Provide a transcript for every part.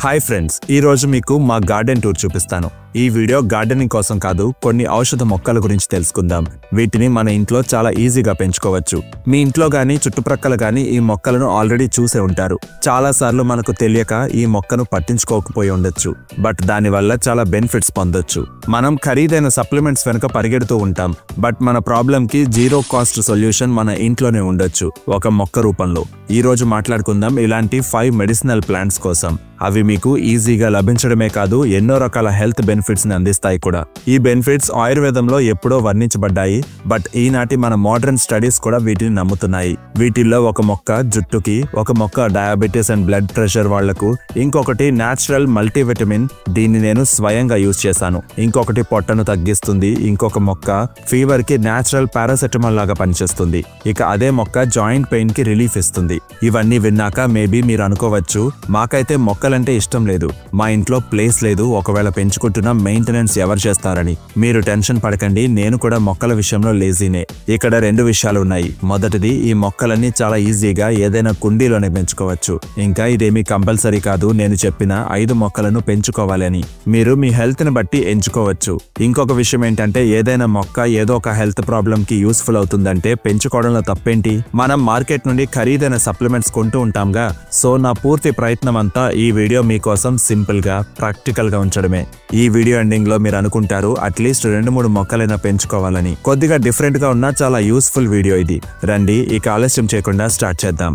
Hi friends, ఈ రోజు మీకు మా గార్డెన్ టూర్ చూపిస్తాను. ఈ వీడియో గార్డెనింగ్ కోసం కాదు, కొన్ని ఔషధ మొక్కల గురించి తెలుసుకుందాం. వీటిని మన ఇంట్లో చాలా ఈజీగా పెంచుకోవచ్చు. మీ ఇంట్లో గానీ చుట్టుప్రక్కల గానీ ఈ మొక్కలను ఆల్రెడీ చూసే ఉంటారు. చాలా సార్లు మనకు తెలియక ఈ మొక్కను పట్టించుకోకపోయి ఉండొచ్చు, బట్ దానివల్ల చాలా బెనిఫిట్స్ పొందొచ్చు. మనం ఖరీదైన సప్లిమెంట్స్ వెనుక పరిగెడుతూ ఉంటాం, బట్ మన ప్రాబ్లం కి జీరో కాస్ట్ సొల్యూషన్ మన ఇంట్లోనే ఉండొచ్చు, ఒక మొక్క రూపంలో. ఈ రోజు మాట్లాడుకుందాం ఇలాంటి 5 మెడిసినల్ ప్లాంట్స్ కోసం. అవి మీకు ఈజీగా లభించడమే కాదు, ఎన్నో రకాల హెల్త్ బెనిఫిట్స్ ని అందిస్తాయి కూడా. ఈ బెనిఫిట్స్ ఆయుర్వేదంలో ఎప్పుడో వర్ణించబడ్డాయి, బట్ ఈనాటి మన మోడర్న్ స్టడీస్ కూడా వీటిని నమ్ముతున్నాయి. వీటిల్లో ఒక మొక్క జుట్టుకి, ఒక మొక్క డయాబెటీస్ అండ్ బ్లడ్ ప్రెషర్ వాళ్లకు, ఇంకొకటి న్యాచురల్ మల్టీవిటమిన్, దీన్ని నేను స్వయంగా యూజ్ చేశాను. ఇంకొకటి పొట్టను తగ్గిస్తుంది, ఇంకొక మొక్క ఫీవర్ కి న్యాచురల్ పారాసెటమాల్ లాగా పనిచేస్తుంది. ఇక అదే మొక్క జాయింట్ పెయిన్ కి రిలీఫ్ ఇస్తుంది. ఇవన్నీ విన్నాక మేబీ మీరు అనుకోవచ్చు, మాకైతే మొక్కలంటే ఇష్టం లేదు, మా ఇంట్లో ప్లేస్ లేదు, ఒకవేళ పెంచుకుంటున్న మెయింటెనెన్స్ ఎవరు చేస్తారని. మీరు టెన్షన్ పడకండి, నేను కూడా మొక్కల విషయంలో లేజీనే. ఇక్కడ 2 విషయాలు ఉన్నాయి. మొదటిది, ఈ మొక్కలన్నీ చాలా ఈజీగా ఏదైనా కుండీలోనే పెంచుకోవచ్చు. ఇంకా ఇదేమీ కంపల్సరీ కాదు, నేను చెప్పిన 5 మొక్కలను పెంచుకోవాలని. మీరు మీ హెల్త్ ని బట్టి ఎంచుకోవచ్చు. ఇంకొక విషయం ఏంటంటే, ఏదైనా మొక్క ఏదో ఒక హెల్త్ ప్రాబ్లం కి యూస్ఫుల్ అవుతుందంటే పెంచుకోవడంలో తప్పేంటి? మనం మార్కెట్ నుండి ఖరీదైన సప్లిమెంట్స్ కొంటూ ఉంటాంగా. సో నా పూర్తి ప్రయత్నం అంతా ఈ వీడియో మీకోసం సింపుల్ గా, ప్రాక్టికల్ గా ఉంచడమే. ఈ వీడియో ఎండింగ్ లో మీరు అనుకుంటారు అట్లీస్ట్ 2-3 మొక్కలైనా పెంచుకోవాలని. కొద్దిగా డిఫరెంట్ గా ఉన్న చాలా యూస్ఫుల్ వీడియో ఇది. రండి, ఇక ఆలస్యం చేయకుండా స్టార్ట్ చేద్దాం.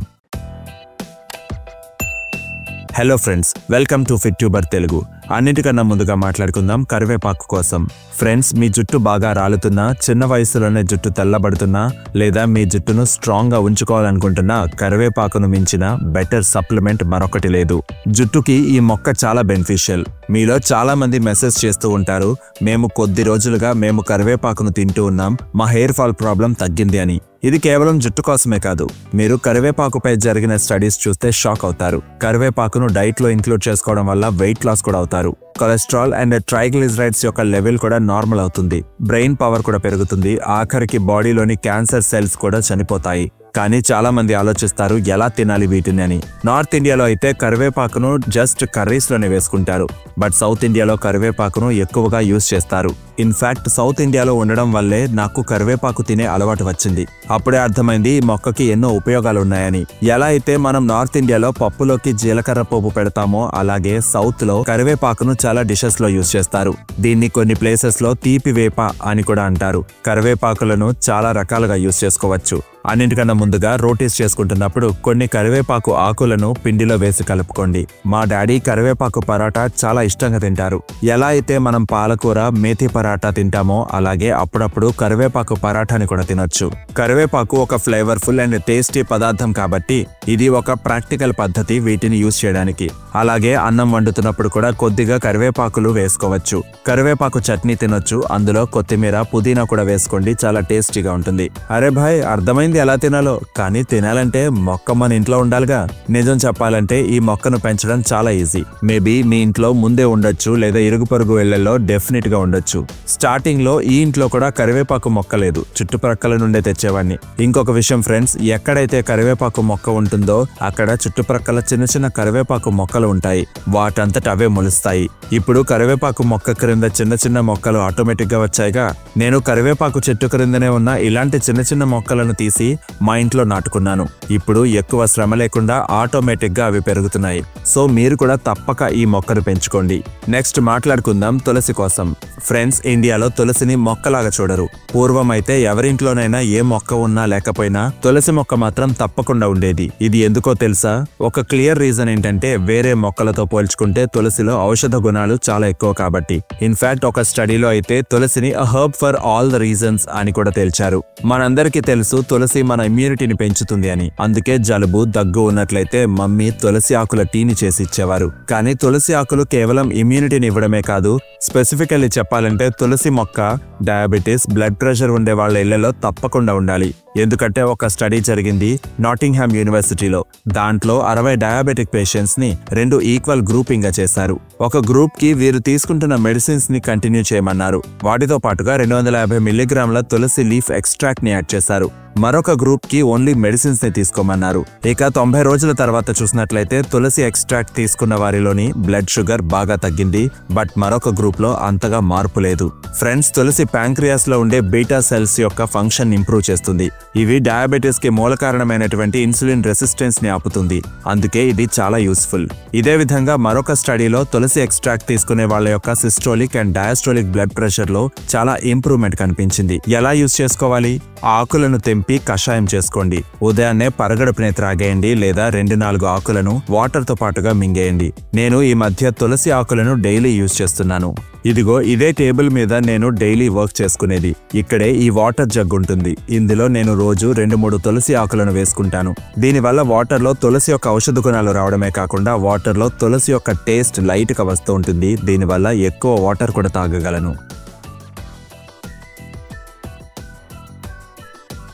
Hello friends, welcome to Fituber Telugu. అన్నిటికన్నా ముందుగా మాట్లాడుకుందాం కరివేపాకు కోసం. ఫ్రెండ్స్, మీ జుట్టు బాగా రాలుతున్నా, చిన్న వయసులోనే జుట్టు తెల్లబడుతున్నా, లేదా మీ జుట్టును స్ట్రాంగ్ గా ఉంచుకోవాలనుకుంటున్నా, కరివేపాకును మించిన బెటర్ సప్లిమెంట్ మరొకటి లేదు. జుట్టుకి ఈ మొక్క చాలా బెనిఫిషియల్. మీలో చాలా మంది మెసేజ్ చేస్తూ ఉంటారు, మేము కొద్ది రోజులుగా మేము కరివేపాకును తింటూ ఉన్నాం, మా హెయిర్ ఫాల్ ప్రాబ్లం తగ్గింది అని. ఇది కేవలం జుట్టు కోసమే కాదు, మీరు కరివేపాకుపై జరిగిన స్టడీస్ చూస్తే షాక్ అవుతారు. కరివేపాకును డైట్ లో ఇంక్లూడ్ చేసుకోవడం వల్ల వెయిట్ లాస్ కూడా అవుతారు. కొలెస్ట్రాల్ అండ్ ట్రైగ్లిజరైడ్స్ యొక్క లెవెల్ కూడా నార్మల్ అవుతుంది. బ్రెయిన్ పవర్ కూడా పెరుగుతుంది. ఆఖరికి బాడీలోని క్యాన్సర్ సెల్స్ కూడా చనిపోతాయి. కానీ చాలా మంది ఆలోచిస్తారు, ఎలా తినాలి వీటిని అని. నార్త్ ఇండియాలో అయితే కరివేపాకును జస్ట్ కర్రీస్ లోనే వేసుకుంటారు, బట్ సౌత్ ఇండియాలో కరివేపాకును ఎక్కువగా యూజ్ చేస్తారు. ఇన్ఫాక్ట్ సౌత్ ఇండియాలో ఉండడం వల్లే నాకు కరివేపాకు తినే అలవాటు వచ్చింది. అప్పుడే అర్థమైంది ఈ మొక్కకి ఎన్నో ఉపయోగాలు ఉన్నాయని. ఎలా అయితే మనం నార్త్ ఇండియాలో పప్పులోకి జీలకర్ర పోపు పెడతామో, అలాగే సౌత్ లో కరివేపాకును చాలా డిషెస్ లో యూజ్ చేస్తారు. దీన్ని కొన్ని ప్లేసెస్ లో తీపి వేప అని కూడా అంటారు. కరివేపాకులను చాలా రకాలుగా యూజ్ చేసుకోవచ్చు. అన్నింటికన్నా ముందుగా రోటీస్ చేసుకుంటున్నప్పుడు కొన్ని కరివేపాకు ఆకులను పిండిలో వేసి కలుపుకోండి. మా డాడీ కరివేపాకు పరాటా చాలా ఇష్టంగా తింటారు. ఎలా అయితే మనం పాలకూర, మేథి పరాటా తింటామో, అలాగే అప్పుడప్పుడు కరివేపాకు పరాటాని కూడా తినొచ్చు. కరివేపాకు ఒక ఫ్లేవర్ఫుల్ అండ్ టేస్టీ పదార్థం కాబట్టి ఇది ఒక ప్రాక్టికల్ పద్ధతి వీటిని యూజ్ చేయడానికి. అలాగే అన్నం వండుతున్నప్పుడు కూడా కొద్దిగా కరివేపాకులు వేసుకోవచ్చు. కరివేపాకు చట్నీ తినొచ్చు, అందులో కొత్తిమీర, పుదీనా కూడా వేసుకోండి, చాలా టేస్టీగా ఉంటుంది. అరే భాయ్, అర్థమైంది ఎలా తినాలో, కానీ తినాలంటే మొక్క మన ఇంట్లో ఉండాలిగా. నిజం చెప్పాలంటే ఈ మొక్కను పెంచడం చాలా ఈజీ. మేబీ మీ ఇంట్లో ముందే ఉండొచ్చు, లేదా ఇరుగు పొరుగు ఇళ్లలో డెఫినెట్ గా ఉండొచ్చు. స్టార్టింగ్ లో ఈ ఇంట్లో కూడా కరివేపాకు మొక్క లేదు, చుట్టుప్రక్కల నుండే తెచ్చేవాడిని. ఇంకొక విషయం ఫ్రెండ్స్, ఎక్కడైతే కరివేపాకు మొక్క ఉంటుందో అక్కడ చుట్టుప్రక్కల చిన్న చిన్న కరివేపాకు మొక్కలు ఉంటాయి. వాటంతట అవే మొలుస్తాయి. ఇప్పుడు కరివేపాకు మొక్క క్రింద చిన్న చిన్న మొక్కలు ఆటోమేటిక్ గా వచ్చాయిగా. నేను కరివేపాకు చెట్టు క్రిందనే ఉన్న ఇలాంటి చిన్న చిన్న మొక్కలను తీసి మా ఇంట్లో నాటుకున్నాను. ఇప్పుడు ఎక్కువ శ్రమ లేకుండా ఆటోమేటిక్ గా అవి పెరుగుతున్నాయి. సో మీరు కూడా తప్పక ఈ మొక్కను పెంచుకోండి. నెక్స్ట్ మాట్లాడుకుందాం తులసి కోసం. ఫ్రెండ్స్, ఇండియాలో తులసిని మొక్కలాగా చూడరు. పూర్వం అయితే ఎవరింట్లోనైనా ఏ మొక్క ఉన్నా లేకపోయినా తులసి మొక్క మాత్రం తప్పకుండా ఉండేది. ఇది ఎందుకో తెలుసా? ఒక క్లియర్ రీజన్ ఏంటంటే, వేరే మొక్కలతో పోల్చుకుంటే తులసిలో ఔషధ గుణాలు చాలా ఎక్కువ కాబట్టి. ఇన్ఫాక్ట్ ఒక స్టడీలో అయితే తులసిని a herb for all the reasons అని కూడా తేల్చారు. మనందరికీ తెలుసు తులసి మన ఇమ్యూనిటీని పెంచుతుంది అని. అందుకే జలుబు, దగ్గు ఉన్నట్లయితే మమ్మీ తులసి ఆకుల టీని చేసి ఇచ్చేవారు. కానీ తులసి ఆకులు కేవలం ఇమ్యూనిటీని ఇవ్వడమే కాదు, స్పెసిఫికల్లీ చెప్పాలంటే తులసి మొక్క డయాబెటీస్, బ్లడ్ ప్రెషర్ ఉండే వాళ్ళ ఇళ్లలో తప్పకుండా ఉండాలి. ఎందుకంటే ఒక స్టడీ జరిగింది నాటింగ్హామ్ యూనివర్సిటీలో. దాంట్లో 60 డయాబెటిక్ పేషెంట్స్ ని 2 ఈక్వల్ గ్రూపింగ్ గా చేశారు. ఒక గ్రూప్ కి వీరు తీసుకుంటున్న మెడిసిన్స్ ని కంటిన్యూ చేయమన్నారు. వాటితో పాటుగా 250 మిల్లీగ్రాముల తులసి లీఫ్ ఎక్స్ట్రాక్ట్ ని యాడ్ చేశారు. మరొక గ్రూప్ కి ఓన్లీ మెడిసిన్స్ ని తీసుకోమన్నారు. ఇక 90 రోజుల తర్వాత చూసినట్లయితే తులసి ఎక్స్ట్రాక్ట్ తీసుకున్న వారిలోని బ్లడ్ షుగర్ బాగా తగ్గింది. బట్ మరొక గ్రూప్ లో అంతగా మార్పు లేదు. ఫ్రెండ్స్, తులసి ప్యాంక్రియాస్ లో ఉండే బీటా సెల్స్ యొక్క ఫంక్షన్ ఇంప్రూవ్ చేస్తుంది. ఇవి డయాబెటీస్ కి మూల కారణమైనటువంటి ఇన్సులిన్ రెసిస్టెన్స్ ని ఆపుతుంది. అందుకే ఇది చాలా యూస్ఫుల్. ఇదే విధంగా మరొక స్టడీలో తులసి ఎక్స్ట్రాక్ట్ తీసుకునే వాళ్ళ యొక్క systolic and diastolic blood pressure లో చాలా ఇంప్రూవ్మెంట్ కనిపించింది. ఎలా యూస్ చేసుకోవాలి? ఆకులను తెంపి కషాయం చేసుకోండి. ఉదయాన్నే పరగడుపునే త్రాగేయండి లేదా 2-4 ఆకులను వాటర్ తో పాటుగా మింగేయండి. నేను ఈ మధ్య తులసి ఆకులను డైలీ యూస్ చేస్తున్నాను. ఇదిగో ఇదే టేబుల్ మీద నేను డైలీ వర్క్ చేసుకునేది. ఇక్కడే ఈ వాటర్ జగ్ ఉంటుంది. ఇందులో నేను రోజు 2-3 తులసి ఆకులను వేసుకుంటాను. దీనివల్ల వాటర్ లో తులసి యొక్క ఔషధ గుణాలు రావడమే కాకుండా వాటర్ లో తులసి యొక్క టేస్ట్ లైట్ గా వస్తూ ఉంటుంది. దీనివల్ల ఎక్కువ వాటర్ కూడా తాగగలను.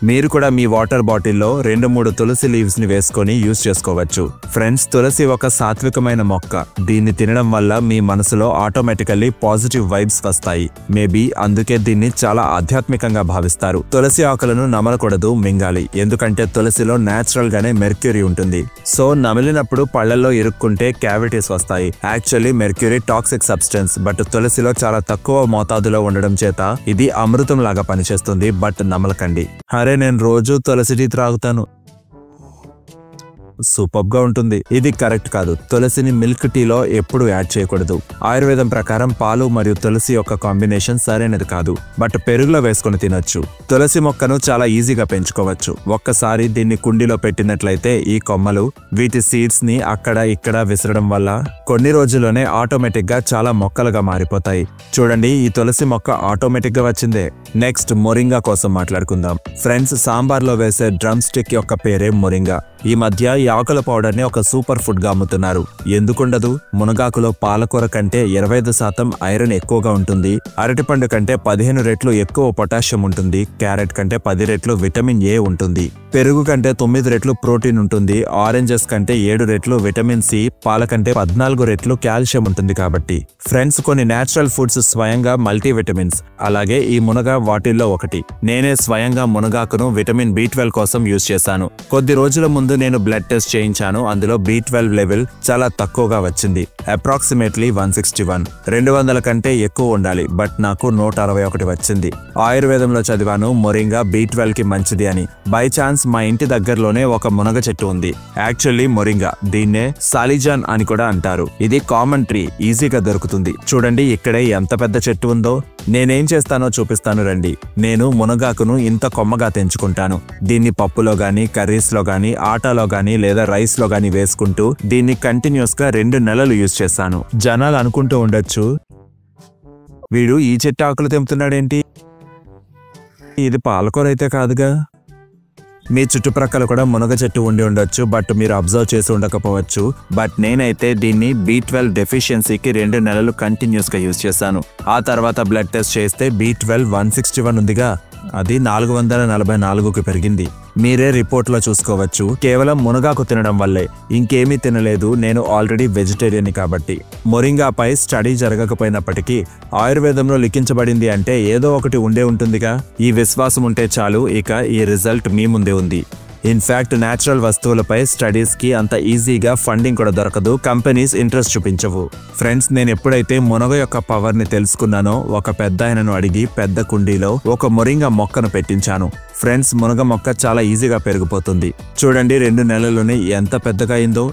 మీరు కూడా మీ వాటర్ బాటిల్లో 2-3 తులసి లీవ్స్ ని వేసుకొని యూజ్ చేసుకోవచ్చు. ఫ్రెండ్స్, తులసి ఒక సాత్వికమైన మొక్క. దీన్ని తినడం వల్ల మీ మనసులో ఆటోమేటికల్లీ పాజిటివ్ వైబ్స్ వస్తాయి. మేబీ అందుకే దీన్ని చాలా ఆధ్యాత్మికంగా భావిస్తారు. తులసి ఆకులను నమలకూడదు, మింగాలి. ఎందుకంటే తులసిలో నేచురల్ గానే మెర్క్యూరీ ఉంటుంది. సో నమిలినప్పుడు పళ్లలో ఇరుక్కుంటే క్యావిటీస్ వస్తాయి. Actually mercury toxic substance. But తులసిలో చాలా తక్కువ మోతాదులో ఉండడం చేత ఇది అమృతం లాగా పనిచేస్తుంది. బట్ నమలకండి. నేను రోజు తులసి టీ త్రాగుతాను, సూపర్ గా ఉంటుంది. ఇది కరెక్ట్ కాదు. తులసిని మిల్క్ టీలో ఎప్పుడు యాడ్ చేయకూడదు. ఆయుర్వేదం ప్రకారం పాలు మరియు తులసి యొక్క కాంబినేషన్ సరైనది కాదు. బట్ పెరుగులో వేసుకుని తినొచ్చు. తులసి మొక్కను చాలా ఈజీగా పెంచుకోవచ్చు. ఒక్కసారి దీన్ని కుండీలో పెట్టినట్లయితే ఈ కొమ్మలు వీటి సీడ్స్ ని అక్కడ ఇక్కడ విసరడం వల్ల కొన్ని రోజుల్లోనే ఆటోమేటిక్ గా చాలా మొక్కలుగా మారిపోతాయి. చూడండి, ఈ తులసి మొక్క ఆటోమేటిక్ గా వచ్చిందే. నెక్స్ట్ మొరింగా కోసం మాట్లాడుకుందాం. ఫ్రెండ్స్, సాంబార్ లో వేసే డ్రమ్ స్టిక్ యొక్క పేరే మొరింగా. ఈ మధ్య ఈ ఆకుల పౌడర్ ని ఒక సూపర్ ఫుడ్ గా అమ్ముతున్నారు. ఎందుకుండదు? మునగాకులో పాలకూర కంటే 25% ఐరన్ ఎక్కువగా ఉంటుంది. అరటిపండు కంటే 15 రెట్లు ఎక్కువ పొటాషియం ఉంటుంది. క్యారెట్ కంటే 10 రెట్లు విటమిన్ ఏ ఉంటుంది. పెరుగు కంటే 9 రెట్లు ప్రోటీన్ ఉంటుంది. ఆరెంజెస్ కంటే 7 రెట్లు విటమిన్ సి, పాల కంటే 14 రెట్లు కాల్షియం ఉంటుంది. కాబట్టి ఫ్రెండ్స్, కొన్ని నేచురల్ ఫుడ్స్ స్వయంగా మల్టీవిటమిన్స్. అలాగే ఈ మునగ వాటిల్లో ఒకటి. నేనే స్వయంగా మునగాకును విటమిన్ B12 కోసం యూజ్ చేశాను. కొద్ది రోజుల ముందు నేను బ్లడ్ టెస్ట్ చేయించాను. అందులో B12 లెవెల్ చాలా తక్కువగా వచ్చింది. అప్రాక్సిమేట్లీ 161. 200 కంటే ఎక్కువ ఉండాలి. బట్ నాకు 161 వచ్చింది. ఆయుర్వేదంలో చదివాను మొరింగా B12 కి మంచిది అని. బై ఛాన్స్ మా ఇంటి దగ్గరలోనే ఒక మునగ చెట్టు ఉంది. యాక్చువల్లీ మొరింగా, దీన్నే సాలిజాన్ అని కూడా అంటారు. ఇది కామన్ ట్రీ, ఈజీగా దొరుకుతుంది. చూడండి ఇక్కడే ఎంత పెద్ద చెట్టు ఉందో. నేనేం చేస్తానో చూపిస్తాను రండి. నేను మునగాకును ఇంత కొమ్మగా తెంచుకుంటాను. దీన్ని పప్పులో గానీ, కర్రీస్ లో గానీ, ఆటాలో గానీ లేదా రైస్ లో గానీ వేసుకుంటూ దీన్ని కంటిన్యూస్ గా 2 నెలలు యూజ్ చేశాను. జనాలు అనుకుంటూ ఉండొచ్చు, వీడు ఈ చెట్టు ఆకులు తెంపుతున్నాడేంటి, ఇది పాలకూర అయితే కాదుగా. మీ చుట్టుప్రక్కల కూడా మునగ చెట్టు ఉండి ఉండొచ్చు. బట్ మీరు అబ్జర్వ్ చేసి ఉండకపోవచ్చు. బట్ నేనైతే దీన్ని B12 డెఫిషియన్సీకి 2 నెలలు కంటిన్యూస్ గా యూజ్ చేశాను. ఆ తర్వాత బ్లడ్ టెస్ట్ చేస్తే B12 161 ఉందిగా, అది 444కి పెరిగింది. మీరే రిపోర్ట్ లో చూసుకోవచ్చు. కేవలం మునగాకు తినడం వల్లే, ఇంకేమీ తినలేదు. నేను ఆల్రెడీ వెజిటేరియన్ కాబట్టి. మొరింగాపై స్టడీ జరగకపోయినప్పటికీ ఆయుర్వేదంలో లిఖించబడింది అంటే ఏదో ఒకటి ఉండే ఉంటుందిగా. ఈ విశ్వాసం ఉంటే చాలు, ఇక ఈ రిజల్ట్ మీ ముందే ఉంది. ఇన్ఫాక్ట్ నేచురల్ వస్తువులపై స్టడీస్ కి అంత ఈజీగా ఫండింగ్ కూడా దొరకదు. Companies interest చూపించవు. ఫ్రెండ్స్, నేను ఎప్పుడైతే మునగ యొక్క పవర్ ని తెలుసుకున్నానో ఒక పెద్ద ఆయనను అడిగి పెద్ద కుండీలో ఒక మొరింగా మొక్కను పెట్టించాను. ఫ్రెండ్స్, మునగ మొక్క చాలా ఈజీగా పెరిగిపోతుంది. చూడండి 2 నెలల్లోనే ఎంత పెద్దగా అయిందో.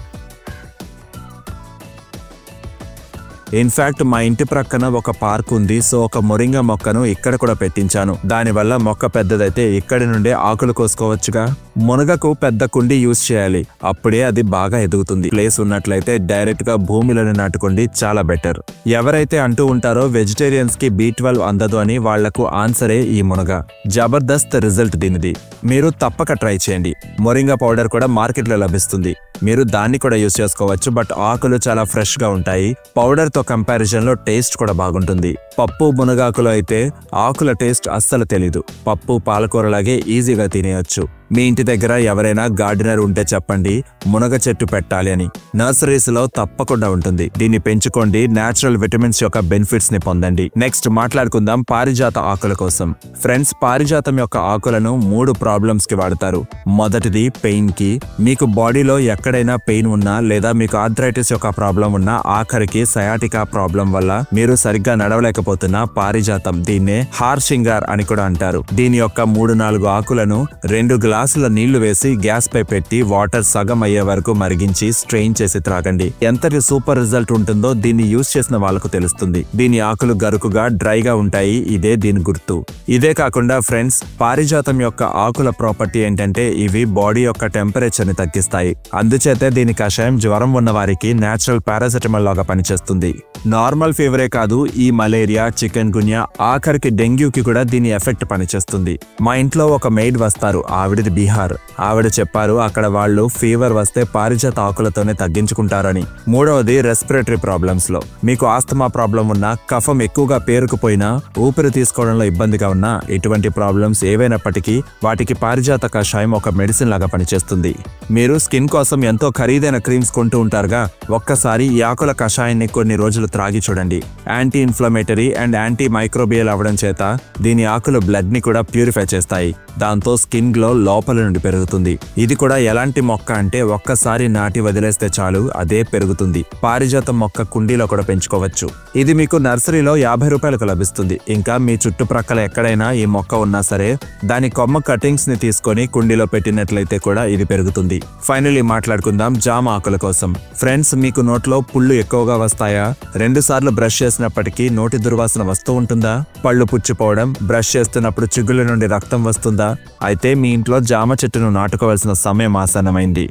ఇన్ఫాక్ట్ మా ఇంటి ప్రక్కన ఒక పార్క్ ఉంది. సో ఒక మొరింగా మొక్కను ఇక్కడ కూడా పెట్టించాను. దానివల్ల మొక్క పెద్దదైతే ఇక్కడి నుండే ఆకులు కోసుకోవచ్చుగా. మునగకు పెద్ద కుండీ యూజ్ చేయాలి, అప్పుడే అది బాగా ఎదుగుతుంది. ప్లేస్ ఉన్నట్లయితే డైరెక్ట్ గా భూమిలోనే నాటుకోండి, చాలా బెటర్. ఎవరైతే అంటూ ఉంటారో వెజిటేరియన్స్ కి B12 అందదు అని, వాళ్లకు ఆన్సరే ఈ మునగ. జబర్దస్త్ రిజల్ట్ దీనిది. మీరు తప్పక ట్రై చేయండి. మొరింగా పౌడర్ కూడా మార్కెట్ లో లభిస్తుంది. మీరు దాన్ని కూడా యూజ్ చేసుకోవచ్చు. బట్ ఆకులు చాలా ఫ్రెష్ గా ఉంటాయి. పౌడర్ తో కంపారిజన్ లో టేస్ట్ కూడా బాగుంటుంది. పప్పు మునగాకులో అయితే ఆకుల టేస్ట్ అస్సలు తెలీదు. పప్పు పాలకూరలాగే ఈజీగా తినేయొచ్చు. మీ ఇంటి దగ్గర ఎవరైనా గార్డెనర్ ఉంటే చెప్పండి మునగ చెట్టు పెట్టాలి అని. నర్సరీస్ లో తప్పకుండా ఉంటుంది. దీన్ని పెంచుకోండి, నేచురల్ విటమిన్స్ యొక్క బెనిఫిట్స్ ని పొందండి. నెక్స్ట్ మాట్లాడుకుందాం పారిజాత ఆకుల కోసం. ఫ్రెండ్స్, పారిజాతం యొక్క ఆకులను 3 ప్రాబ్లమ్స్ కి వాడతారు. మొదటిది పెయిన్ కి. మీకు బాడీలో ఎక్కడైనా పెయిన్ ఉన్నా లేదా మీకు ఆర్థరైటిస్ యొక్క ప్రాబ్లం ఉన్నా, ఆఖరికి సయాటికా ప్రాబ్లం వల్ల మీరు సరిగ్గా నడవలేకపోతున్నా, పారిజాతం దీన్నే హార్షింగార్ అని కూడా అంటారు. దీని యొక్క 3-4 ఆకులను 2 గ్లాసుల నీళ్లు వేసి గ్యాస్ పై పెట్టి వాటర్ సగం అయ్యే వరకు మరిగించి స్ట్రెయిన్ చేసి త్రాగండి. ఎంతటి సూపర్ రిజల్ట్ ఉంటుందో దీన్ని యూజ్ చేసిన వాళ్ళకు తెలుస్తుంది. దీని ఆకులు గరుకుగా డ్రైగా ఉంటాయి. ఇదే దీని గుర్తు. ఇదే కాకుండా ఫ్రెండ్స్, పారిజాతం యొక్క ఆకుల ప్రాపర్టీ ఏంటంటే ఇవి బాడీ యొక్క టెంపరేచర్ ని తగ్గిస్తాయి. అందుచేతే దీని కషాయం జ్వరం ఉన్న వారికి నేచురల్ పారాసెటమాల్ లాగా పనిచేస్తుంది. నార్మల్ ఫీవరే కాదు, ఈ మలేరియా, చికెన్ గున్యా, ఆఖరికి డెంగ్యూకి కూడా దీని ఎఫెక్ట్ పనిచేస్తుంది. మా ఇంట్లో ఒక మెయిడ్ వస్తారు, ఆవిడది బీహార్. ఆవిడ చెప్పారు అక్కడ వాళ్ళు ఫీవర్ వస్తే పారిజాత ఆకులతోనే తగ్గించుకుంటారని. మూడవది రెస్పిరేటరీ ప్రాబ్లమ్స్ లో. మీకు ఆస్తమా ప్రాబ్లం ఉన్నా, కఫం ఎక్కువగా పేరుకుపోయినా, ఊపిరి తీసుకోవడంలో ఇబ్బందిగా ఉన్నా, ఇటువంటి ప్రాబ్లమ్స్ ఏవైనప్పటికీ వాటికి పారిజాత కషాయం ఒక మెడిసిన్ లాగా పనిచేస్తుంది. మీరు స్కిన్ కోసం ఎంతో ఖరీదైన క్రీమ్స్ కొంటూ ఉంటారుగా, ఒక్కసారి ఈ ఆకుల కషాయాన్ని కొన్ని రోజులు త్రాగి చూడండి. Anti inflammatory and anti microbial అవడం చేత దీని ఆకులు బ్లడ్ ని కూడా ప్యూరిఫై చేస్తాయి. దాంతో స్కిన్ గ్లో లోపల నుండి పెరుగుతుంది. ఇది కూడా ఎలాంటి మొక్క అంటే ఒక్కసారి నాటి వదిలేస్తే చాలు అదే పెరుగుతుంది. పారిజాతం మొక్క కుండీలో కూడా పెంచుకోవచ్చు. ఇది మీకు నర్సరీలో 50 రూపాయలకు లభిస్తుంది. ఇంకా మీ చుట్టుప్రక్కల ఎక్కడైనా ఈ మొక్క ఉన్నా సరే దాని కొమ్మ కటింగ్స్ ని తీసుకొని కుండీలో పెట్టినట్లయితే కూడా ఇది పెరుగుతుంది. ఫైనలీ మాట్లాడుకుందాం జామ ఆకుల కోసం. ఫ్రెండ్స్, మీకు నోట్లో పుళ్ళు ఎక్కువగా వస్తాయా? 2 సార్లు బ్రష్ చేసినప్పటికీ నోటి దుర్వాసన వస్తూ ఉంటుందా? పళ్ళు పుచ్చిపోవడం, బ్రష్ చేస్తున్నప్పుడు చిగుళ్ళ నుండి రక్తం వస్తుందా? అయితే మీ ఇంట్లో జామ చెట్టును నాటుకోవాల్సిన సమయం ఆసన్నమైంది.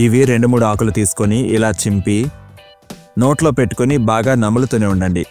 ఇవి 2-3 ఆకులు తీసుకొని ఇలా చింపి నోట్లో పెట్టుకుని బాగా నములుతూనే ఉండండి.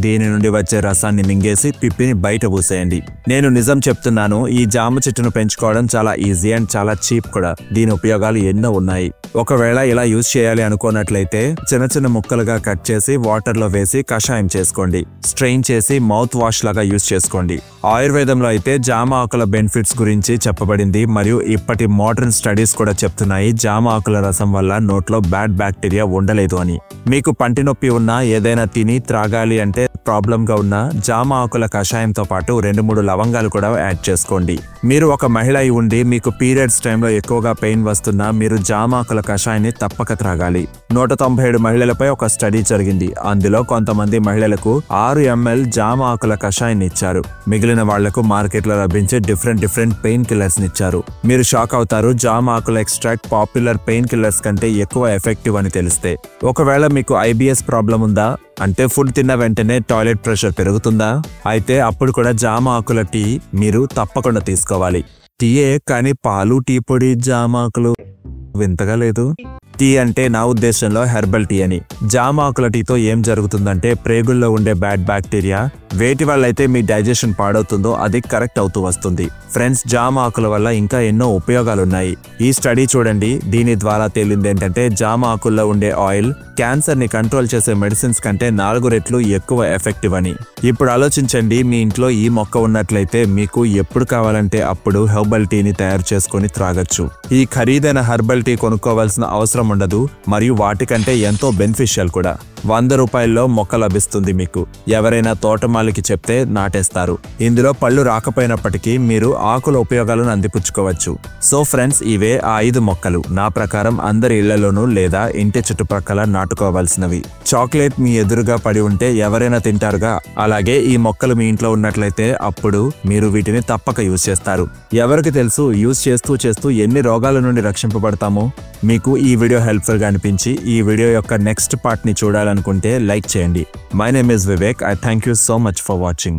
దీని నుండి వచ్చే రసాన్ని మింగేసి పిప్పిని బయట పూసేయండి. నేను నిజం చెప్తున్నాను, ఈ జామ చెట్టును పెంచుకోవడం చాలా ఈజీ అండ్ చాలా చీప్ కూడా. దీని ఉపయోగాలు ఎన్నో ఉన్నాయి. ఒకవేళ ఇలా యూజ్ చేయాలి అనుకున్నట్లయితే చిన్న చిన్న ముక్కలుగా కట్ చేసి వాటర్ లో వేసి కషాయం చేసుకోండి. స్ట్రెయిన్ చేసి మౌత్ వాష్ లాగా యూజ్ చేసుకోండి. ఆయుర్వేదంలో అయితే జామ ఆకుల బెనిఫిట్స్ గురించి చెప్పబడింది. మరియు ఇప్పటి మోడర్న్ స్టడీస్ కూడా చెప్తున్నాయి జామ ఆకుల రసం వల్ల నోట్లో బ్యాడ్ బ్యాక్టీరియా ఉండలేదు అని. మీకు పంటి నొప్పి ఉన్నా, ఏదైనా తిని త్రాగాలి అంటే ప్రాబ్లం గా ఉన్న జామ ఆకుల కషాయంతో పాటు 2-3 లవంగాలు కూడా యాడ్ చేసుకోండి. మీరు ఒక మహిళ అయి ఉండి మీకు పీరియడ్స్ టైంలో ఎక్కువగా పెయిన్ వస్తున్నా మీరు జామ ఆకుల కషాయాన్ని తప్పక త్రాగాలి. 197 మహిళలపై ఒక స్టడీ జరిగింది. అందులో కొంతమంది మహిళలకు 6 ml జామ ఆకుల కషాయాన్ని ఇచ్చారు. మిగిలిన వాళ్లకు మార్కెట్ లో లభించే డిఫరెంట్ పెయిన్ కిల్లర్స్ ఇచ్చారు. మీరు షాక్ అవుతారు, జామ ఆకుల ఎక్స్ట్రాక్ట్ పాపులర్ పెయిన్ కిల్లర్స్ కంటే ఎక్కువ ఎఫెక్టివ్ అని తెలిస్తే. ఒకవేళ మీకు IBS ప్రాబ్లం ఉందా, అంటే ఫుడ్ తిన్న వెంటనే టాయిలెట్ ప్రెషర్ పెరుగుతుందా, అయితే అప్పుడు కూడా జామ ఆకుల టీ మీరు తప్పకుండా తీసుకోవాలి. టీయే కానీ పాలు, టీ పొడి, జామ ఆకులు వింతగా లేదు. టీ అంటే నా ఉద్దేశంలో హెర్బల్ టీ అని. జామ ఆకుల టీతో ఏం జరుగుతుందంటే ప్రేగుల్లో ఉండే బ్యాడ్ బ్యాక్టీరియా వేటి వల్ల అయితే మీ డైజెషన్ పాడవుతుందో అది కరెక్ట్ అవుతూ వస్తుంది. ఫ్రెండ్స్, జామ ఆకుల వల్ల ఇంకా ఎన్నో ఉపయోగాలున్నాయి. ఈ స్టడీ చూడండి. దీని ద్వారా తేలింది ఏంటంటే జామ ఆకుల్లో ఉండే ఆయిల్ క్యాన్సర్ ని కంట్రోల్ చేసే మెడిసిన్స్ కంటే 4 రెట్లు ఎక్కువ ఎఫెక్టివ్ అని. ఇప్పుడు ఆలోచించండి, మీ ఇంట్లో ఈ మొక్క ఉన్నట్లయితే మీకు ఎప్పుడు కావాలంటే అప్పుడు హెర్బల్ టీని తయారు చేసుకుని త్రాగొచ్చు. ఈ ఖరీదైన హెర్బల్ టీ కొనుక్కోవాల్సిన అవసరం ఉండదు మరియు వాటికంటే ఎంతో బెనిఫిషియల్ కూడా. 100 రూపాయల్లో మొక్క లభిస్తుంది మీకు. ఎవరైనా తోటమాలికి చెప్తే నాటేస్తారు. ఇందులో పళ్ళు రాకపోయినప్పటికీ మీరు ఆకుల ఉపయోగాలను అందిపుచ్చుకోవచ్చు. సో ఫ్రెండ్స్, ఇవే ఆ 5 మొక్కలు. నా ప్రకారం అందరి ఇళ్లలోనూ లేదా ఇంటి చుట్టుప్రక్కల నాటుకోవాల్సినవి. చాక్లెట్ మీ ఎదురుగా పడి ఉంటే ఎవరైనా తింటారుగా, అలాగే ఈ మొక్కలు మీ ఇంట్లో ఉన్నట్లయితే అప్పుడు మీరు వీటిని తప్పక యూజ్ చేస్తారు. ఎవరికి తెలుసు, యూజ్ చేస్తూ ఎన్ని రోగాల నుండి రక్షింపబడతామో. మీకు ఈ వీడియో హెల్ప్ఫుల్ గా అనిపించి ఈ వీడియో యొక్క నెక్స్ట్ పార్ట్ ని చూడాలనుకుంటే లైక్ చేయండి. My name is Vivek. I thank you so much for watching.